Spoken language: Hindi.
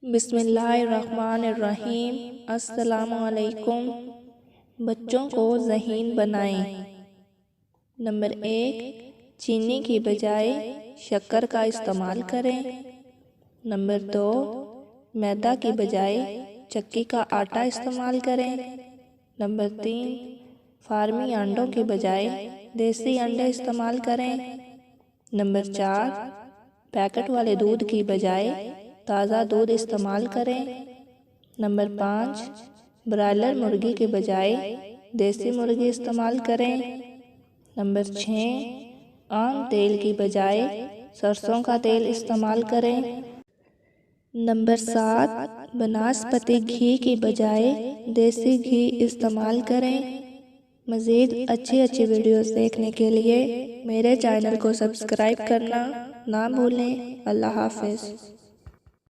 बिस्मिल्लाहिर्रहमानिर्रहीम। अस्सलामुअलैकुम। बच्चों को ज़हीन बनाएं। नंबर 1, चीनी की बजाय शक्कर का इस्तेमाल करें। नंबर 2, मैदा की बजाय चक्की का आटा इस्तेमाल करें। नंबर 3, फार्मी अंडों की बजाय देसी अंडे इस्तेमाल करें। नंबर 4, पैकेट वाले दूध की बजाय ताज़ा दूध इस्तेमाल करें। नंबर 5, ब्रायलर मुर्गी के बजाय देसी मुर्गी इस्तेमाल करें। नंबर 6, आम तेल की बजाय सरसों का तेल इस्तेमाल करें। नंबर 7, बनास्पति घी की बजाय देसी घी इस्तेमाल करें। मज़ीद अच्छी वीडियोस देखने के लिए मेरे चैनल को सब्सक्राइब करना ना भूलें। अल्लाह हाफ़िज़।